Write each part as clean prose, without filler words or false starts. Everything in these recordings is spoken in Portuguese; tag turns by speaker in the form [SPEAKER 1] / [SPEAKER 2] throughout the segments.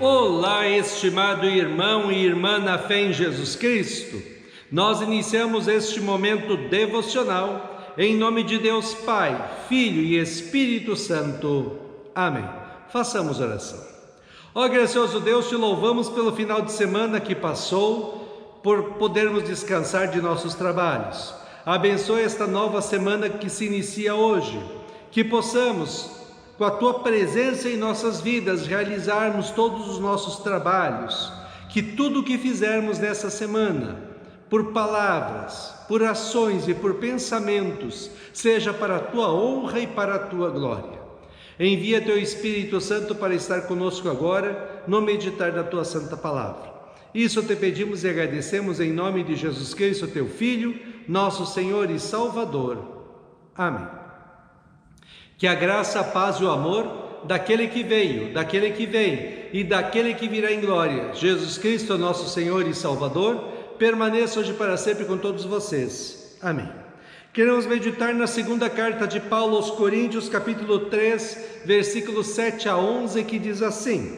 [SPEAKER 1] Olá, estimado irmão e irmã na fé em Jesus Cristo. Nós iniciamos este momento devocional em nome de Deus Pai, Filho e Espírito Santo. Amém. Façamos oração. Ó gracioso Deus, te louvamos pelo final de semana que passou, por podermos descansar de nossos trabalhos. Abençoe esta nova semana que se inicia hoje, que possamos, com a Tua presença em nossas vidas, realizarmos todos os nossos trabalhos, que tudo o que fizermos nessa semana, por palavras, por ações e por pensamentos, seja para a Tua honra e para a Tua glória. Envia Teu Espírito Santo para estar conosco agora, no meditar da Tua Santa Palavra. Isso te pedimos e agradecemos em nome de Jesus Cristo, Teu Filho, nosso Senhor e Salvador. Amém. Que a graça, a paz e o amor daquele que veio, daquele que vem e daquele que virá em glória, Jesus Cristo, nosso Senhor e Salvador, permaneça hoje para sempre com todos vocês. Amém. Queremos meditar na segunda carta de Paulo aos Coríntios, capítulo 3, versículos 7 a 11, que diz assim: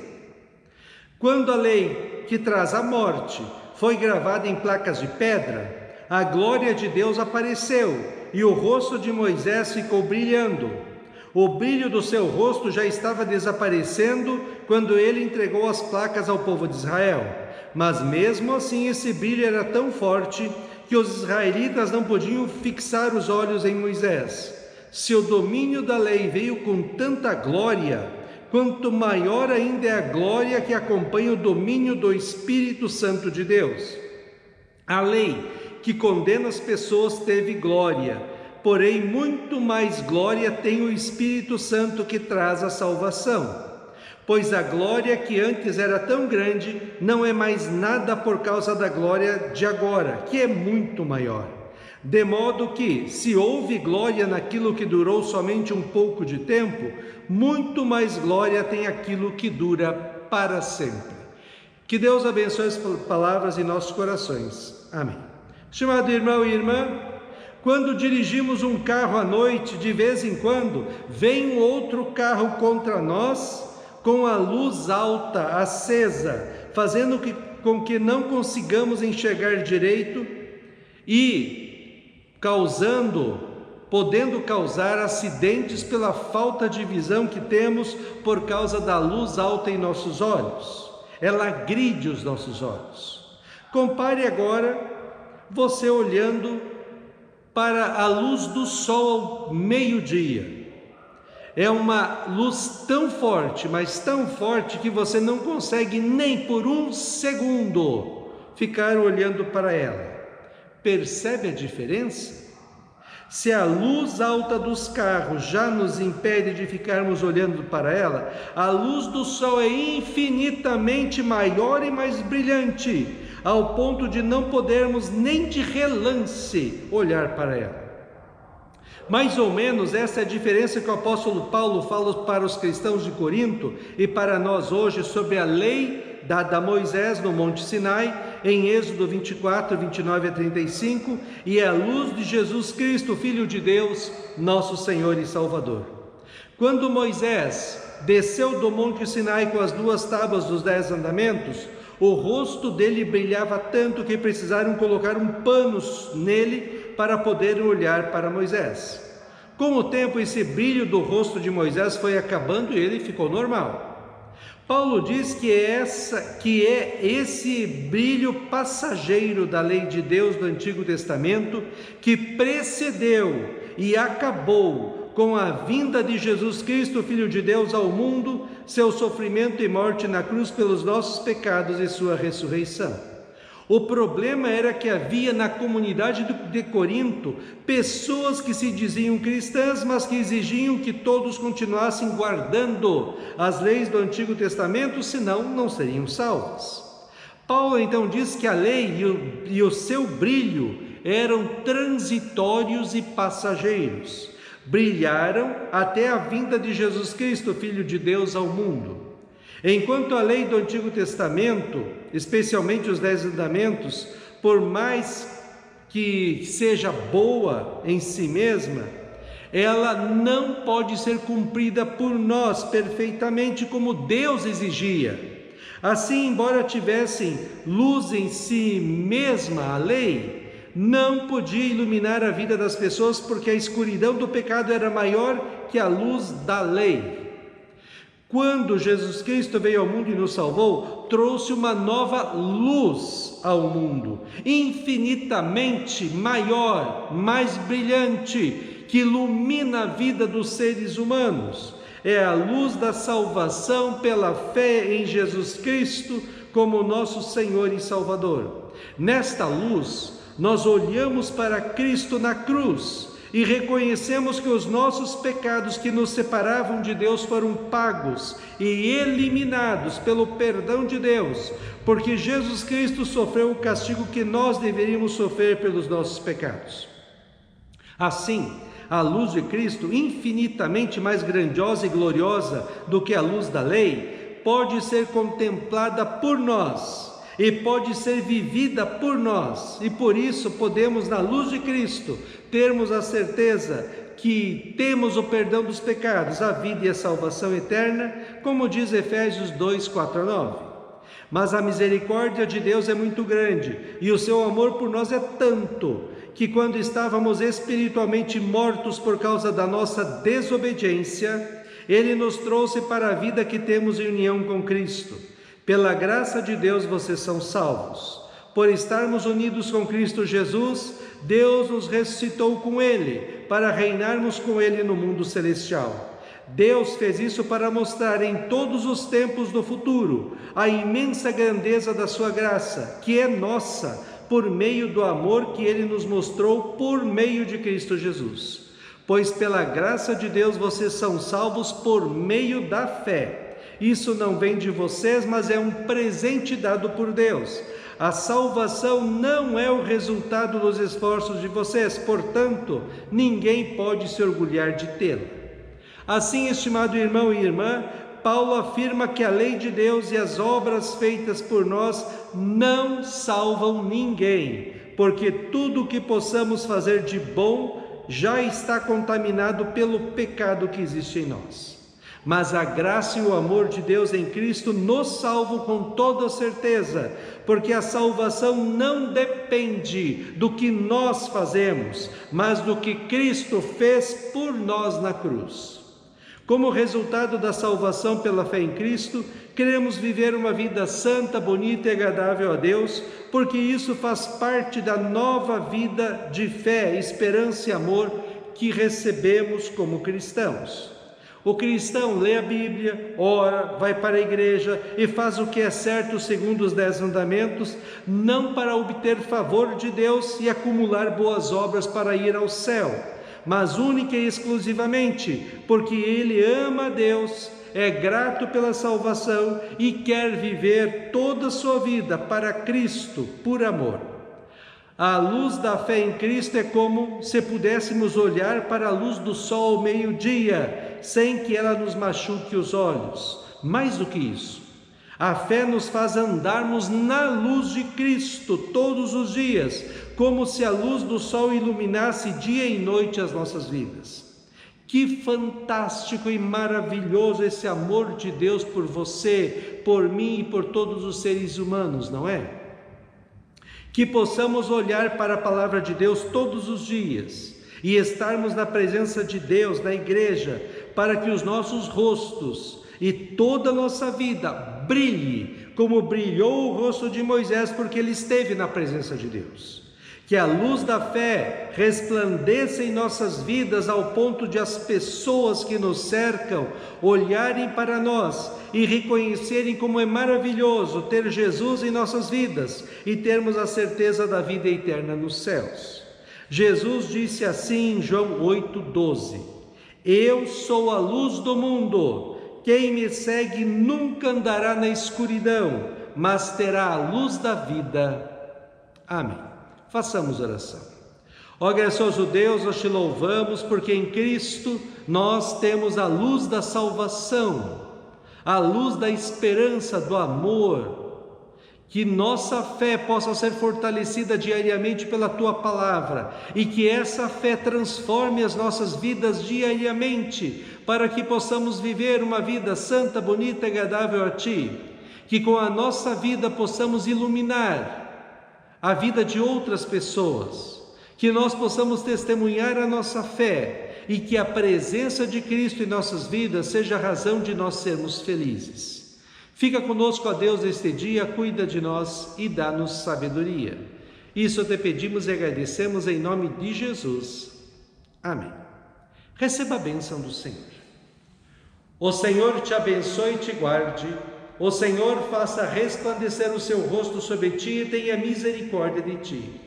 [SPEAKER 1] Quando a lei que traz a morte foi gravada em placas de pedra, a glória de Deus apareceu e o rosto de Moisés ficou brilhando. O brilho do seu rosto já estava desaparecendo quando ele entregou as placas ao povo de Israel. Mas mesmo assim esse brilho era tão forte que os israelitas não podiam fixar os olhos em Moisés. Se o domínio da lei veio com tanta glória, quanto maior ainda é a glória que acompanha o domínio do Espírito Santo de Deus. A lei que condena as pessoas teve glória, porém muito mais glória tem o Espírito Santo que traz a salvação. Pois a glória que antes era tão grande não é mais nada por causa da glória de agora, que é muito maior. De modo que, se houve glória naquilo que durou somente um pouco de tempo, muito mais glória tem aquilo que dura para sempre. Que Deus abençoe as palavras em nossos corações. Amém. Estimado irmão e irmã, quando dirigimos um carro à noite, de vez em quando, vem um outro carro contra nós, com a luz alta acesa, fazendo com que não consigamos enxergar direito e podendo causar acidentes pela falta de visão que temos por causa da luz alta em nossos olhos. Ela agride os nossos olhos. Compare agora você olhando para a luz do sol ao meio-dia. É uma luz tão forte, mas tão forte que você não consegue nem por um segundo ficar olhando para ela. Percebe a diferença? Se a luz alta dos carros já nos impede de ficarmos olhando para ela, a luz do sol é infinitamente maior e mais brilhante, ao ponto de não podermos nem de relance olhar para ela. Mais ou menos essa é a diferença que o apóstolo Paulo fala para os cristãos de Corinto e para nós hoje sobre a lei dada a Moisés no Monte Sinai, em Êxodo 24, 29 a 35, e a luz de Jesus Cristo, Filho de Deus, nosso Senhor e Salvador. Quando Moisés desceu do Monte Sinai com as 2 tábuas dos 10 mandamentos, o rosto dele brilhava tanto que precisaram colocar um pano nele para poder olhar para Moisés. Com o tempo, esse brilho do rosto de Moisés foi acabando e ele ficou normal. Paulo diz que é esse brilho passageiro da lei de Deus do Antigo Testamento que precedeu e acabou com a vinda de Jesus Cristo, Filho de Deus, ao mundo, seu sofrimento e morte na cruz pelos nossos pecados e sua ressurreição. O problema era que havia na comunidade de Corinto pessoas que se diziam cristãs, mas que exigiam que todos continuassem guardando as leis do Antigo Testamento, senão não seriam salvos. Paulo então diz que a lei e o seu brilho eram transitórios e passageiros. Brilharam até a vinda de Jesus Cristo, Filho de Deus, ao mundo. Enquanto a lei do Antigo Testamento, especialmente os 10 mandamentos, por mais que seja boa em si mesma, ela não pode ser cumprida por nós perfeitamente como Deus exigia. Assim, embora tivessem luz em si mesma, a lei não podia iluminar a vida das pessoas, porque a escuridão do pecado era maior que a luz da lei. Quando Jesus Cristo veio ao mundo e nos salvou, trouxe uma nova luz ao mundo, infinitamente maior, mais brilhante, que ilumina a vida dos seres humanos. É a luz da salvação pela fé em Jesus Cristo como nosso Senhor e Salvador. Nesta luz, nós olhamos para Cristo na cruz e reconhecemos que os nossos pecados que nos separavam de Deus foram pagos e eliminados pelo perdão de Deus, porque Jesus Cristo sofreu o castigo que nós deveríamos sofrer pelos nossos pecados. Assim, a luz de Cristo, infinitamente mais grandiosa e gloriosa do que a luz da lei, pode ser contemplada por nós e pode ser vivida por nós, e por isso podemos, na luz de Cristo, termos a certeza que temos o perdão dos pecados, a vida e a salvação eterna, como diz Efésios 2, 4 a 9. Mas a misericórdia de Deus é muito grande, e o seu amor por nós é tanto, que quando estávamos espiritualmente mortos por causa da nossa desobediência, Ele nos trouxe para a vida que temos em união com Cristo. Pela graça de Deus vocês são salvos. Por estarmos unidos com Cristo Jesus, Deus nos ressuscitou com Ele, para reinarmos com Ele no mundo celestial. Deus fez isso para mostrar em todos os tempos do futuro a imensa grandeza da sua graça, que é nossa, por meio do amor que Ele nos mostrou por meio de Cristo Jesus. Pois pela graça de Deus vocês são salvos por meio da fé. Isso não vem de vocês, mas é um presente dado por Deus. A salvação não é o resultado dos esforços de vocês, portanto, ninguém pode se orgulhar de tê-la. Assim, estimado irmão e irmã, Paulo afirma que a lei de Deus e as obras feitas por nós não salvam ninguém, porque tudo o que possamos fazer de bom já está contaminado pelo pecado que existe em nós. Mas a graça e o amor de Deus em Cristo nos salvam com toda certeza, porque a salvação não depende do que nós fazemos, mas do que Cristo fez por nós na cruz. Como resultado da salvação pela fé em Cristo, queremos viver uma vida santa, bonita e agradável a Deus, porque isso faz parte da nova vida de fé, esperança e amor que recebemos como cristãos. O cristão lê a Bíblia, ora, vai para a igreja e faz o que é certo segundo os 10 mandamentos, não para obter favor de Deus e acumular boas obras para ir ao céu, mas única e exclusivamente porque ele ama a Deus, é grato pela salvação e quer viver toda a sua vida para Cristo, por amor. A luz da fé em Cristo é como se pudéssemos olhar para a luz do sol ao meio-dia, sem que ela nos machuque os olhos. Mais do que isso, a fé nos faz andarmos na luz de Cristo todos os dias, como se a luz do sol iluminasse dia e noite as nossas vidas. Que fantástico e maravilhoso esse amor de Deus por você, por mim e por todos os seres humanos, não é? Que possamos olhar para a palavra de Deus todos os dias e estarmos na presença de Deus, na igreja, para que os nossos rostos e toda a nossa vida brilhe, como brilhou o rosto de Moisés, porque ele esteve na presença de Deus. Que a luz da fé resplandeça em nossas vidas ao ponto de as pessoas que nos cercam olharem para nós e reconhecerem como é maravilhoso ter Jesus em nossas vidas e termos a certeza da vida eterna nos céus. Jesus disse assim em João 8,12: Eu sou a luz do mundo, quem me segue nunca andará na escuridão, mas terá a luz da vida. Amém. Façamos oração. Ó gracioso Deus, nós te louvamos porque em Cristo nós temos a luz da salvação, a luz da esperança, do amor. Que nossa fé possa ser fortalecida diariamente pela Tua Palavra e que essa fé transforme as nossas vidas diariamente para que possamos viver uma vida santa, bonita e agradável a Ti. que com a nossa vida possamos iluminar a vida de outras pessoas, que nós possamos testemunhar a nossa fé e que a presença de Cristo em nossas vidas seja a razão de nós sermos felizes. Fica conosco, ó Deus, neste dia, cuida de nós e dá-nos sabedoria. Isso te pedimos e agradecemos em nome de Jesus. Amém. Receba a bênção do Senhor. O Senhor te abençoe e te guarde. O Senhor faça resplandecer o seu rosto sobre ti e tenha misericórdia de ti.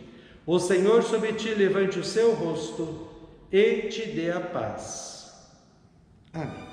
[SPEAKER 1] O Senhor sobre ti levante o seu rosto e te dê a paz. Amém.